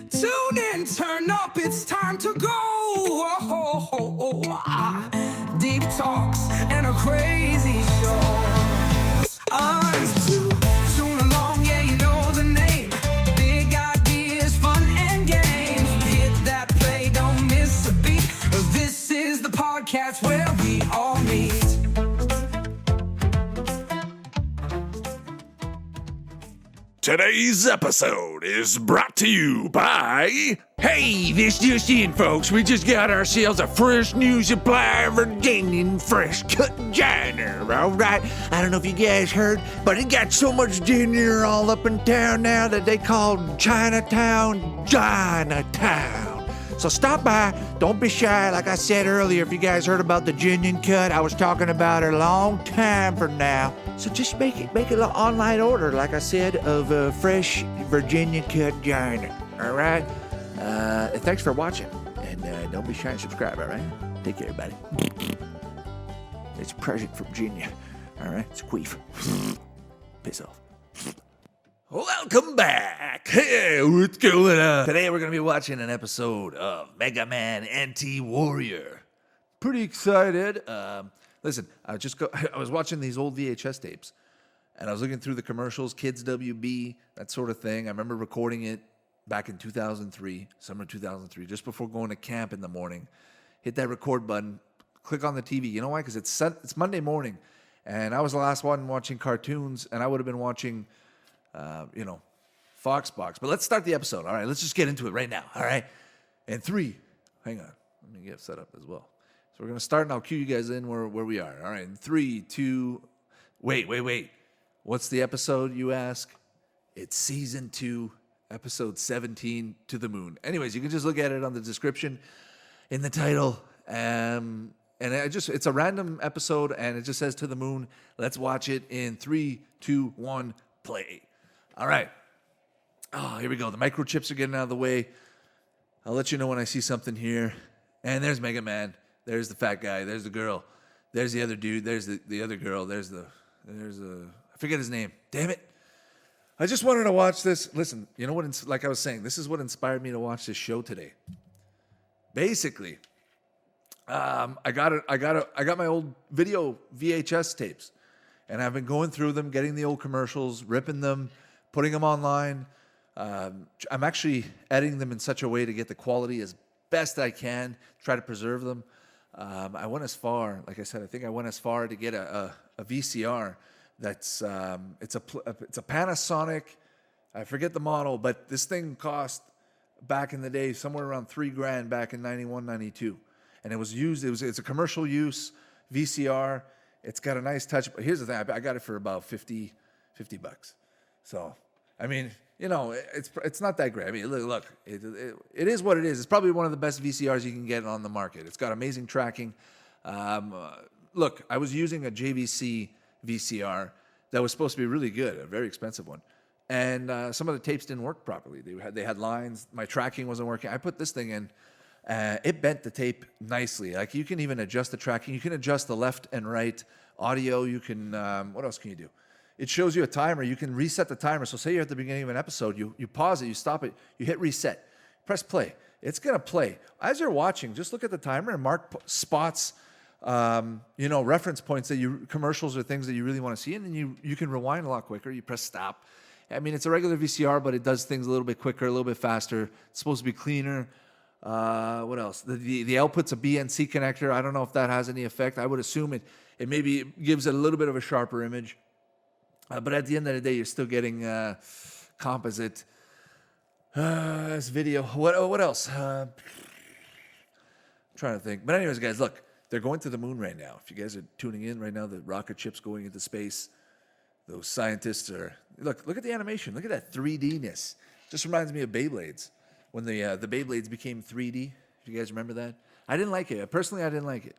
Tune in, turn up, it's time to go. Deep talks and a crazy show. It's tune along, yeah, you know the name. Big ideas, fun and games. Hit that play, don't miss a beat. This is the podcast where we all meet. Today's episode is brought to you by... Hey, this just in, folks. We just got ourselves a fresh new supply of Virginian fresh cut ginger, all right? I don't know if you guys heard, but it got so much ginger all up in town now that they call Chinatown. So stop by. Don't be shy. Like I said earlier, if you guys heard about the Virginian cut, I was talking about it a long time from now. So just make it an online order, like I said, of fresh Virginia cut ginger. All right. Thanks for watching, and don't be shy and subscribe. All right. Take care, everybody. It's a present from Virginia. All right. It's a queef. Piss off. Welcome back. Hey, what's going on? Today we're going to be watching an episode of Mega Man Anti-Warrior. Pretty excited. Listen, I was watching these old VHS tapes, and I was looking through the commercials, Kids WB, that sort of thing. I remember recording it back in 2003, summer 2003, just before going to camp in the morning. Hit that record button, click on the TV. You know why? Because it's Monday morning, and I was the last one watching cartoons, and I would have been watching... Foxbox. But let's start the episode. All right, let's just get into it right now. All right. And hang on. Let me get set up as well. So we're going to start, and I'll cue you guys in where we are. All right. In 3, 2, wait. What's the episode, you ask? It's season 2, episode 17, To the Moon. Anyways, you can just look at it on the description in the title. And it's a random episode, and it just says To the Moon. Let's watch it in 3, 2, 1, play. All right. Oh, here we go. The microchips are getting out of the way. I'll let you know when I see something here. And there's Mega Man. There's the fat guy. There's the girl. There's the other dude. There's the other girl. There's I forget his name. Damn it. I just wanted to watch this. Listen, you know what? Like I was saying, this is what inspired me to watch this show today. Basically, I got my old video VHS tapes, and I've been going through them, getting the old commercials, ripping them, putting them online. I'm actually editing them in such a way to get the quality as best I can, try to preserve them. I went as far, like I said, I think I went as far to get a VCR that's it's a Panasonic. I forget the model, but this thing cost back in the day somewhere around $3,000 back in 91, 92. And it was used, it's a commercial use VCR. It's got a nice touch, but here's the thing, I got it for about $50. So, I mean, it's not that great. I mean, look, it is what it is. It's probably one of the best VCRs you can get on the market. It's got amazing tracking. Look, I was using a JVC VCR that was supposed to be really good, a very expensive one. And some of the tapes didn't work properly. They had lines. My tracking wasn't working. I put this thing in. It bent the tape nicely. Like, you can even adjust the tracking. You can adjust the left and right audio. You can, what else can you do? It shows you a timer. You can reset the timer. So say you're at the beginning of an episode, you pause it, you stop it, you hit reset, press play. It's going to play. As you're watching, just look at the timer and mark spots, reference points commercials or things that you really want to see. And then you can rewind a lot quicker. You press stop. I mean, it's a regular VCR, but it does things a little bit quicker, a little bit faster. It's supposed to be cleaner. What else? The output's a BNC connector. I don't know if that has any effect. I would assume it maybe gives it a little bit of a sharper image. But at the end of the day, you're still getting composite this video. What else? I'm trying to think. But anyways, guys, look, they're going to the moon right now. If you guys are tuning in right now, the rocket ship's going into space. Those scientists are... Look at the animation. Look at that 3D-ness. Just reminds me of Beyblades. When the Beyblades became 3D. If you guys remember that. I didn't like it. Personally, I didn't like it.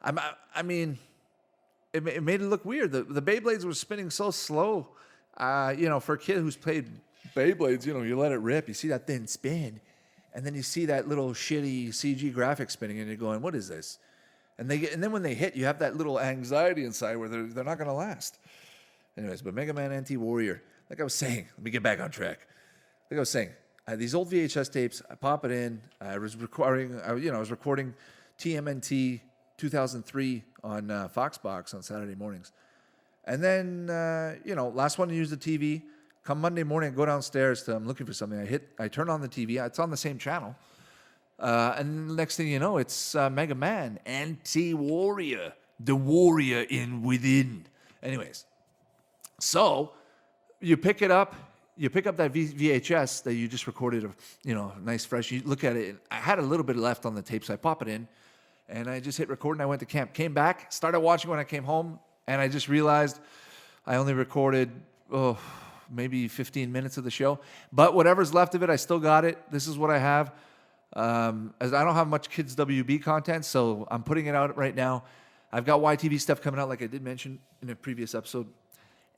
I mean... It made it look weird. The Beyblades were spinning so slow. For a kid who's played Beyblades, you let it rip. You see that thing spin. And then you see that little shitty CG graphic spinning, and you're going, what is this? And then when they hit, you have that little anxiety inside where they're not going to last. Anyways, but Mega Man Anti-Warrior, like I was saying, let me get back on track. Like I was saying, I had these old VHS tapes. I pop it in. I was recording. I was recording TMNT 2003 on Foxbox on Saturday mornings. And then, last one to use the TV. Come Monday morning, I go downstairs I'm looking for something. I turn on the TV. It's on the same channel. And the next thing you know, it's Mega Man, Anti-Warrior, the warrior in within. Anyways, so you pick it up. You pick up that VHS that you just recorded, nice fresh. You look at it. I had a little bit left on the tape, so I pop it in. And I just hit record, and I went to camp. Came back, started watching when I came home, and I just realized I only recorded, maybe 15 minutes of the show. But whatever's left of it, I still got it. This is what I have. As I don't have much Kids WB content, so I'm putting it out right now. I've got YTV stuff coming out, like I did mention in a previous episode.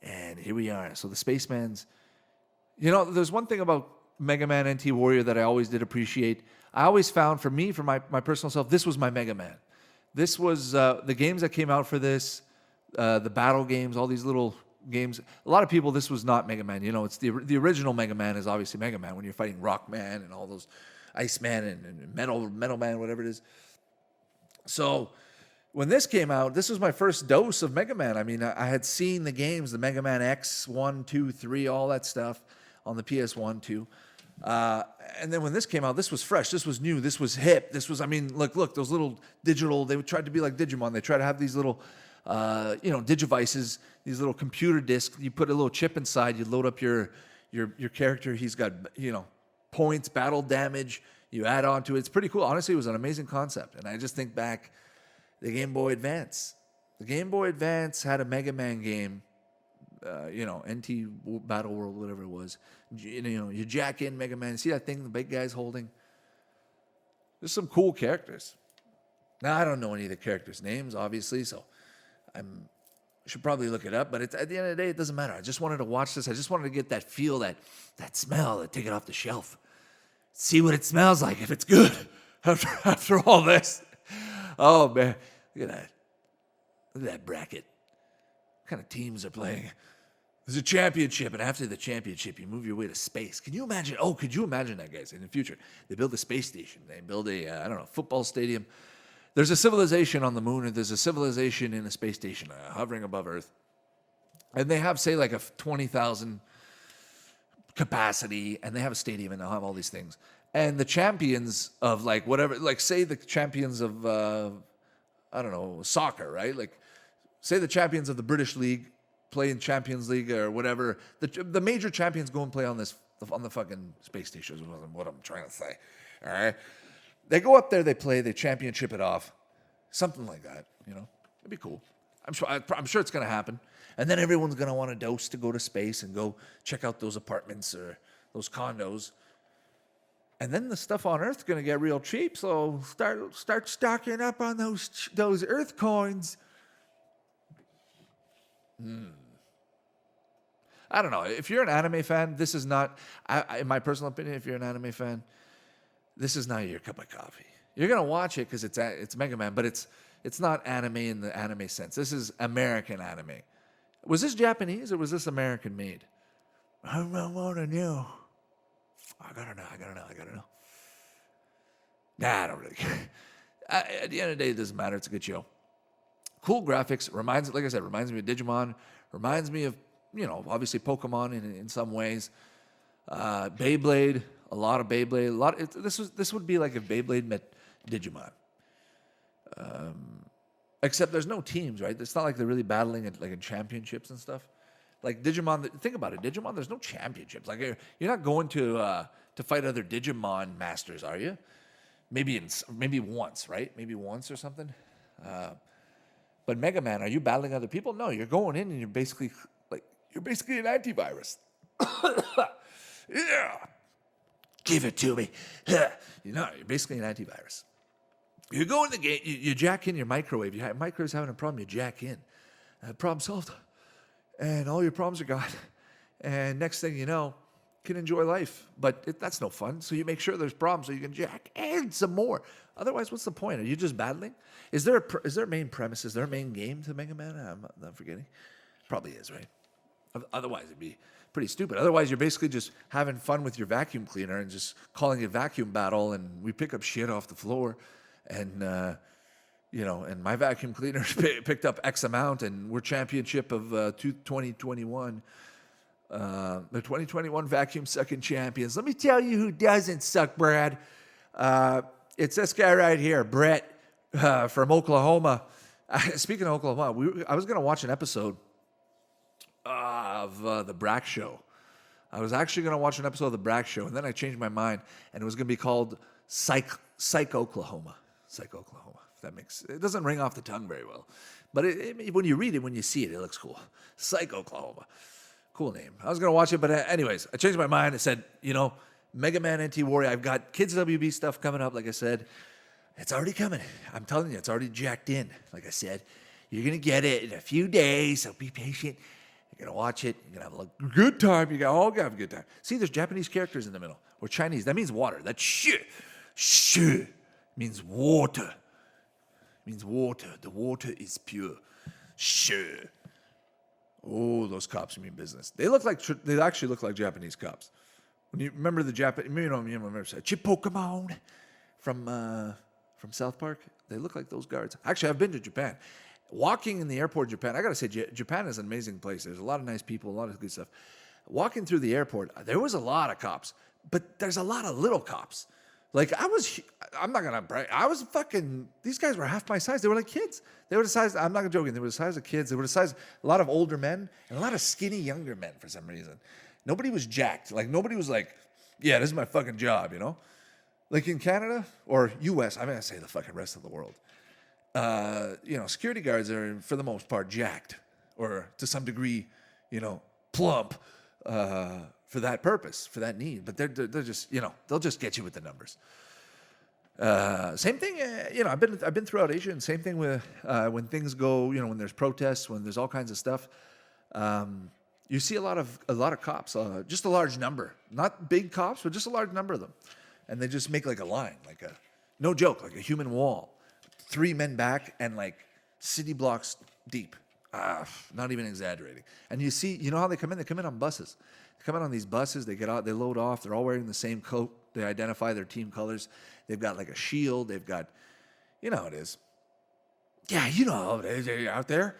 And here we are. So the Spacemans. There's one thing about Mega Man NT Warrior that I always did appreciate. I always found, for me, for my personal self, this was my Mega Man. This was the games that came out for this, the battle games, all these little games. A lot of people, this was not Mega Man. It's the original Mega Man is obviously Mega Man when you're fighting Rock Man and all those Iceman and Metal Man, whatever it is. So when this came out, this was my first dose of Mega Man. I mean, I had seen the games, the Mega Man.EXE 1, 2, 3, all that stuff on the PS1, 2. And then when this came out, this was fresh. This was new. This was hip. This was, look, those little digital, they tried to be like Digimon. They tried to have these little, digivices, these little computer discs. You put a little chip inside, you load up your character. He's got, points, battle damage. You add on to it. It's pretty cool. Honestly, it was an amazing concept. And I just think back, the Game Boy Advance. The Game Boy Advance had a Mega Man game, NT Battle World, whatever it was. You jack in Mega Man. See that thing the big guy's holding? There's some cool characters. Now, I don't know any of the characters' names, obviously, so I should probably look it up. But at the end of the day, it doesn't matter. I just wanted to watch this. I just wanted to get that feel, that smell, take it off the shelf. See what it smells like, if it's good after all this. Oh, man. Look at that. Look at that bracket. What kind of teams are playing? There's a championship, and after the championship, you move your way to space. Could you imagine? Could you imagine that, guys? In the future, they build a space station. They build a, football stadium. There's a civilization on the moon, and there's a civilization in a space station hovering above Earth. And they have, say, like a 20,000 capacity, and they have a stadium, and they'll have all these things. And the champions of, say the champions of, soccer, right? Like, say the champions of the British League play in Champions League or whatever. The major champions go and play on the fucking space station is what I'm trying to say. All right? They go up there, they play, they championship it off. Something like that, It'd be cool. I'm sure it's going to happen. And then everyone's going to want a dose to go to space and go check out those apartments or those condos. And then the stuff on Earth's going to get real cheap, so start stocking up on those Earth coins. I don't know. If you're an anime fan, this is not, in my personal opinion, if you're an anime fan, this is not your cup of coffee. You're going to watch it because it's Mega Man, but it's not anime in the anime sense. This is American anime. Was this Japanese or was this American made? I don't want to know. I gotta know. Nah, I don't really care. At the end of the day, it doesn't matter. It's a good show. Cool graphics. Reminds me of Digimon. Reminds me of, obviously Pokemon in some ways. Beyblade. A lot of Beyblade. This would be like if Beyblade met Digimon. Except there's no teams, right? It's not like they're really battling in championships and stuff. Like Digimon, think about it. Digimon, there's no championships. Like you're not going to fight other Digimon masters, are you? Maybe once, right? Maybe once or something. But Mega Man, are you battling other people? No, you're going in and you're basically an antivirus. Yeah, give it to me. You're basically an antivirus. You go in the game, you jack in your microwave. Your microwave's having a problem, you jack in. Problem solved. And all your problems are gone. And next thing you know, you can enjoy life. But that's no fun. So you make sure there's problems so you can jack and some more. Otherwise, what's the point? Are you just battling? Is there a main premise? Is there a main game to Mega Man? I'm not forgetting. Probably is, right? Otherwise, it'd be pretty stupid. Otherwise, you're basically just having fun with your vacuum cleaner and just calling it vacuum battle, and we pick up shit off the floor, and and my vacuum cleaner picked up X amount, and we're championship of 2021. The 2021 vacuum sucking champions. Let me tell you who doesn't suck, Brad. It's this guy right here, Brett, from Oklahoma. Speaking of Oklahoma, I was going to watch an episode of the Brack Show. I was actually going to watch an episode of the Brack Show, and then I changed my mind, and it was going to be called Psych Oklahoma. Psych Oklahoma. If that makes it doesn't ring off the tongue very well, but when you read it, when you see it, it looks cool. Psych Oklahoma. Cool name. I was going to watch it, but anyways, I changed my mind. I said, Mega Man NT Warrior. I've got Kids WB stuff coming up, like I said. It's already coming. I'm telling you, it's already jacked in. Like I said, you're going to get it in a few days, so be patient. You're going to watch it. You're going to have a good time. You're going to have a good time. See, there's Japanese characters in the middle. Or Chinese. That means water. That's shit. Shit means water. It means water. The water is pure. Shit. Oh, those cops mean business. They actually look like Japanese cops. When you remember the Japanese, remember Chip Pokemon from South Park? They look like those guards. Actually, I've been to Japan. Walking in the airport in Japan, I got to say, Japan is an amazing place. There's a lot of nice people, a lot of good stuff. Walking through the airport, there was a lot of cops, but there's a lot of little cops. Like, I'm not going to brag. These guys were half my size. They were like kids. They were the size, I'm not joking, they were the size of kids. They were the size, a lot of older men and a lot of skinny younger men for some reason. Nobody was jacked. Like, nobody was like, yeah, this is my fucking job, Like in Canada or U.S., I'm going to say the fucking rest of the world. Security guards are, for the most part, jacked or to some degree, plump for that purpose, for that need. But they're just, they'll just get you with the numbers. Same thing, I've been throughout Asia, and same thing with when things go, when there's protests, when there's all kinds of stuff. You see a lot of cops, just a large number, not big cops, but just a large number of them, and they just make like a line, no joke, like a human wall, 3 men back and like city blocks deep. Not even exaggerating. And you see, how they come in? They come in on buses. They come in on these buses. They get out. They load off. They're all wearing the same coat. They identify their team colors. They've got like a shield. They've got, how it is. Yeah, how it is. They're out there.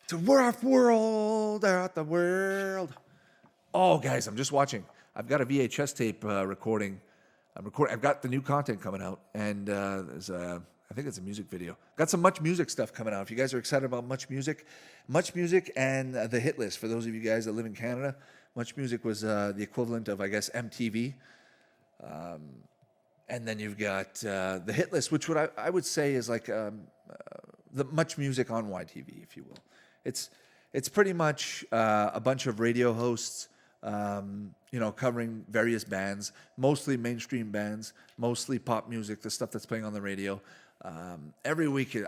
It's a rough world. They're out the world. Oh, guys, I'm just watching. I've got a VHS tape recording. I've got the new content coming out, and I think it's a music video. Got some Much Music stuff coming out. If you guys are excited about Much Music and the hit list, for those of you guys that live in Canada, Much Music was the equivalent of, I guess, MTV. And then you've got the hit list, which I would say is like the Much Music on YTV, if you will. It's pretty much a bunch of radio hosts, covering various bands, mostly mainstream bands, mostly pop music, the stuff that's playing on the radio. Every week, in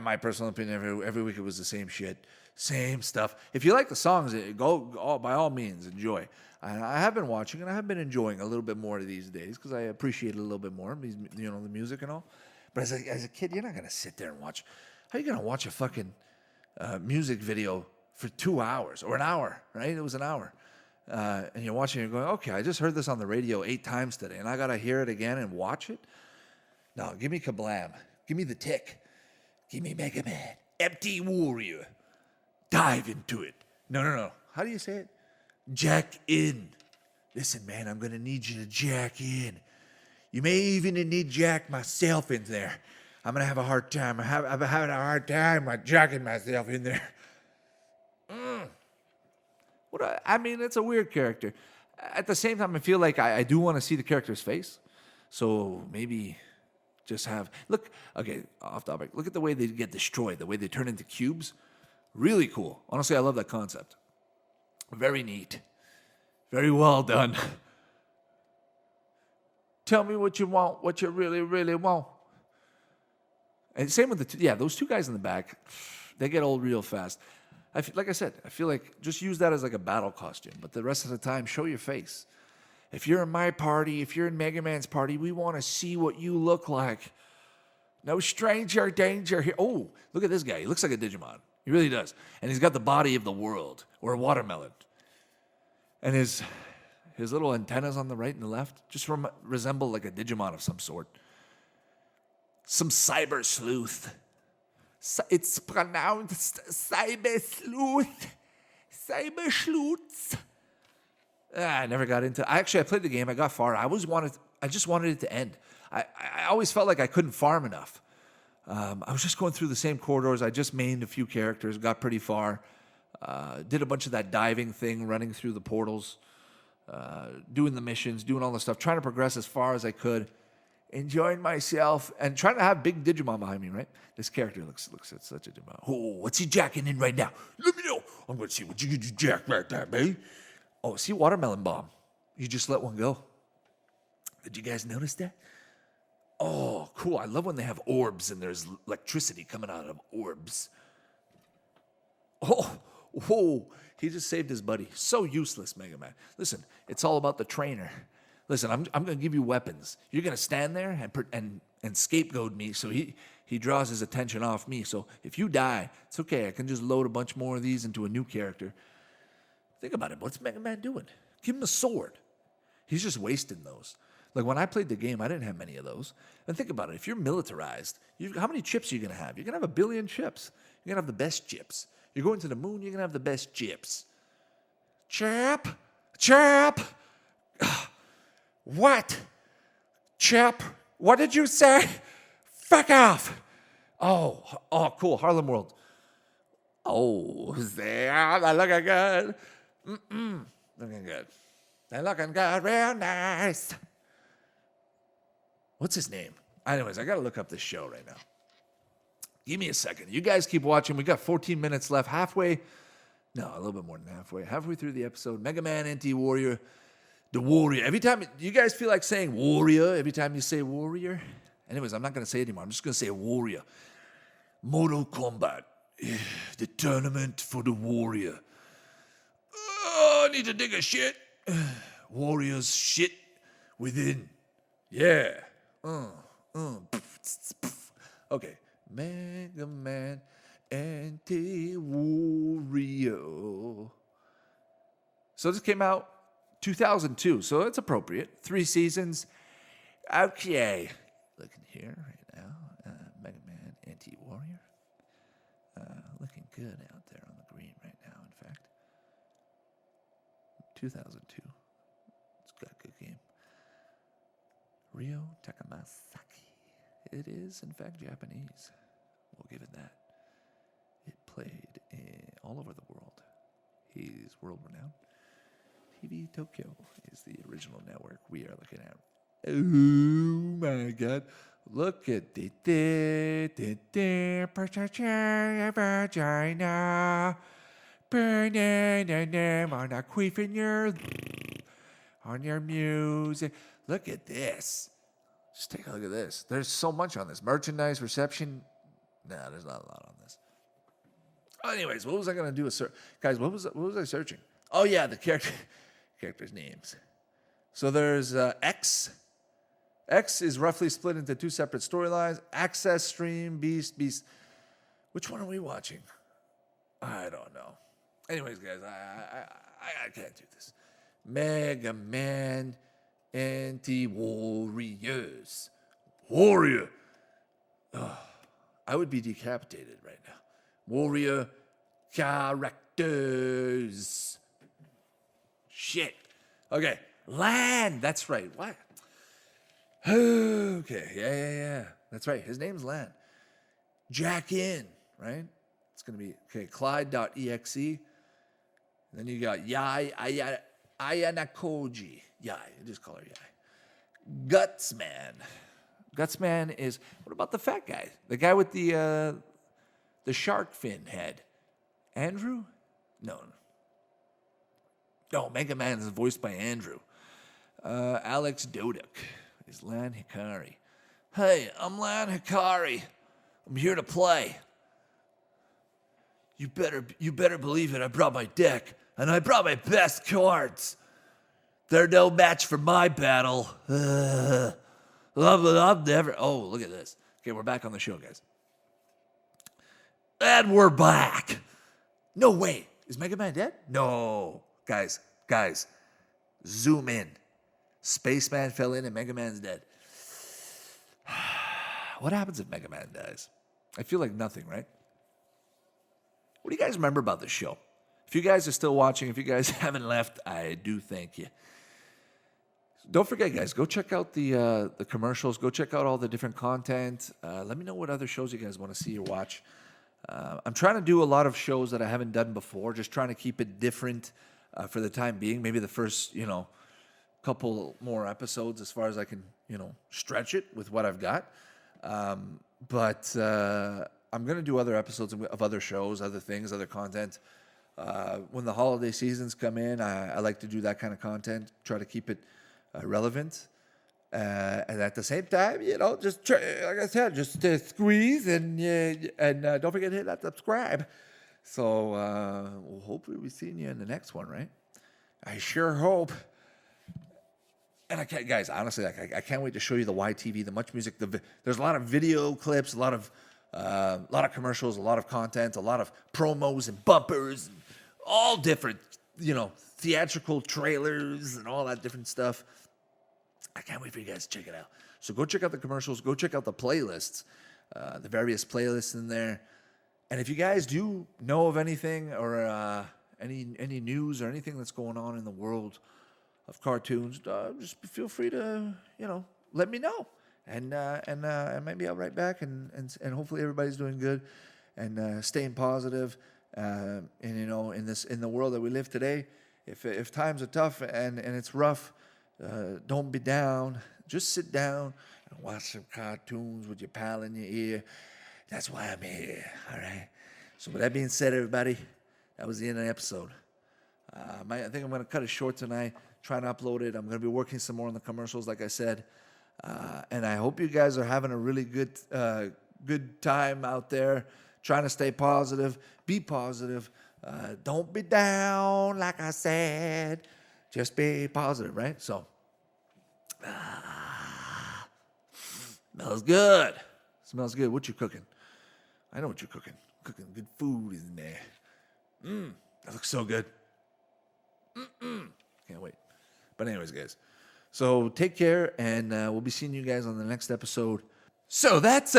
my personal opinion, every week it was the same shit, same stuff. If you like the songs, go by all means, enjoy. I have been watching, and I have been enjoying a little bit more these days because I appreciate it a little bit more, the music and all. But as a kid, you're not going to sit there and watch. How are you going to watch a fucking music video for 2 hours or an hour, right? It was an hour. And you're watching, you're going, okay, I just heard this on the radio 8 times today, and I got to hear it again and watch it? No, give me Kablam. Give me the Tick. Give me Mega Man. Empty Warrior. Dive into it. No. How do you say it? Jack in. Listen, man, I'm going to need you to jack in. You may even need jack myself in there. I'm going to have a hard time. I'm having a hard time jacking myself in there. It's a weird character. At the same time, I feel like I do want to see the character's face. So maybe just look, okay, off topic. Look at the way they get destroyed, the way they turn into cubes. Really cool. Honestly, I love that concept. Very neat. Very well done. Tell me what you want, what you really, really want. And same with those 2 guys in the back, they get old real fast. Like I said, I feel like just use that as like a battle costume, but the rest of the time, show your face. If you're in my party, if you're in Mega Man's party, we want to see what you look like. No stranger danger here. Oh, look at this guy. He looks like a Digimon. He really does. And he's got the body of the world, or a watermelon. And his little antennas on the right and the left just resemble like a Digimon of some sort. Some cyber sleuth. It's pronounced cyber sleuth. Cyber sleuths. I never got into. I played the game. I got far. I just wanted it to end. I always felt like I couldn't farm enough. I was just going through the same corridors. I just mained a few characters. Got pretty far. Did a bunch of that diving thing, running through the portals, doing the missions, doing all the stuff, trying to progress as far as I could, enjoying myself, and trying to have big Digimon behind me, right? This character looks at such a Digimon. Oh, what's he jacking in right now? Let me know. I'm going to see what you can jack right there, babe. Oh, see, watermelon bomb. You just let one go. Did you guys notice that? Oh, cool. I love when they have orbs and there's electricity coming out of orbs. Oh, whoa. He just saved his buddy. So useless, Mega Man. Listen, it's all about the trainer. Listen, I'm going to give you weapons. You're going to stand there and scapegoat me so he draws his attention off me. So if you die, it's okay. I can just load a bunch more of these into a new character. Think about it. What's Mega Man doing? Give him a sword. He's just wasting those. Like when I played the game, I didn't have many of those. And think about it. If you're militarized, how many chips are you going to have? You're going to have 1 billion chips. You're going to have the best chips. You're going to the moon, you're going to have the best chips. Chap. What? Chap, what did you say? Fuck off. Oh, cool. Harlem World. Oh, they're looking good. Looking good. They're looking good, real nice. What's his name? Anyways, I got to look up this show right now. Give me a second. You guys keep watching. We got 14 minutes left. A little bit more than halfway. Halfway through the episode. Mega Man, Anti-Warrior. The Warrior. Every time, you guys feel like saying Warrior every time you say Warrior? Anyways, I'm not going to say it anymore. I'm just going to say Warrior. Mortal Kombat. The tournament for the Warrior. Oh, I need to dig a shit. Warriors shit within. Yeah. Okay. Mega Man Anti-Warrior. So this came out 2002, so it's appropriate. 3 seasons. Okay. Looking here right now. Mega Man Anti-Warrior. Looking good out there on the green right now, in fact. 2002. It's got a good game. Ryo Takamasaki. It is, in fact, Japanese. We'll give it that. It played all over the world. He's world-renowned. TV Tokyo is the original network we are looking at. Oh, my God. Look at it. Vagina. Burning on a queef on your music. Look at this. Just take a look at this. There's so much on this. Merchandise, reception. Nah, there's not a lot on this. Anyways, what was I going to do? Guys, what was I searching? Oh, yeah, the characters' names. So there's X. X is roughly split into 2 separate storylines. Access, Stream, Beast. Which one are we watching? I don't know. Anyways, guys, I can't do this. Mega Man Anti-Warriors. Warrior. Oh, I would be decapitated right now. Warrior characters. Shit. Okay. Lan. That's right. What? Okay. Yeah. That's right. His name's Lan. Jack in, right? It's going to be, okay, Clyde.exe. And then you got Yai Ayanakoji. Yai. Just call her Yai. Gutsman. Gutsman is, what about the fat guy? The guy with the shark fin head. Andrew? No, Mega Man is voiced by Andrew. Alex Dodek is Lan Hikari. Hey, I'm Lan Hikari. I'm here to play. You better believe it. I brought my deck, and I brought my best cards. They're no match for my battle. I've never. Oh, look at this. Okay, we're back on the show, guys. And we're back. No way. Is Mega Man dead? No. Guys, Guys, zoom in. Spaceman fell in and Mega Man's dead. What happens if Mega Man dies? I feel like nothing, right? What do you guys remember about this show? If you guys are still watching, if you guys haven't left, I do thank you. Don't forget, guys, go check out the commercials. Go check out all the different content. Let me know what other shows you guys want to see or watch. I'm trying to do a lot of shows that I haven't done before, just trying to keep it different for the time being. Maybe the first, couple more episodes as far as I can, stretch it with what I've got. But I'm going to do other episodes of other shows, other things, other content. When the holiday seasons come in, I like to do that kind of content, try to keep it relevant. And at the same time, just try, like I said, just squeeze and don't forget to hit that subscribe. So hopefully we'll see you in the next one, right? I sure hope. And I can't, guys, honestly, I can't wait to show you the YTV, the Much Music. There's a lot of video clips, a lot of commercials, a lot of content, a lot of promos and bumpers, all different, theatrical trailers and all that different stuff. I can't wait for you guys to check it out. So go check out the commercials. Go check out the playlists, the various playlists in there. And if you guys do know of anything or any news or anything that's going on in the world of cartoons, just feel free to, let me know. And maybe I'll write back and hopefully everybody's doing good and staying positive. And in the world that we live today, if times are tough and it's rough, don't be down. Just sit down and watch some cartoons with your pal in your ear. That's why I'm here. All right. So with that being said, everybody, that was the end of the episode. I think I'm going to cut it short tonight. Try and upload it. I'm going to be working some more on the commercials, like I said. And I hope you guys are having a really good time out there. Trying to stay positive. Be positive. Don't be down, like I said. Just be positive, right? So, smells good. Smells good. What you cooking? I know what you're cooking. Cooking good food in there. That looks so good. Can't wait. But anyways, guys. So take care, and we'll be seeing you guys on the next episode. So that's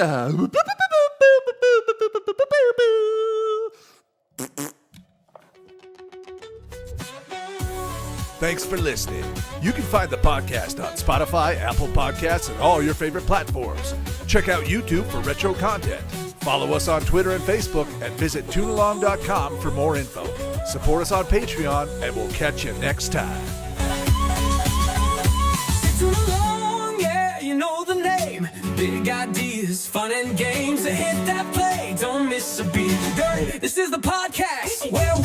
Thanks for listening. You can find the podcast on Spotify, Apple Podcasts, and all your favorite platforms. Check out YouTube for retro content. Follow us on Twitter and Facebook, and visit toonalong.com for more info. Support us on Patreon, and we'll catch you next time. Too long, yeah, you know the name. Big ideas, fun and games. Hit that play, don't miss a beat. This is the podcast where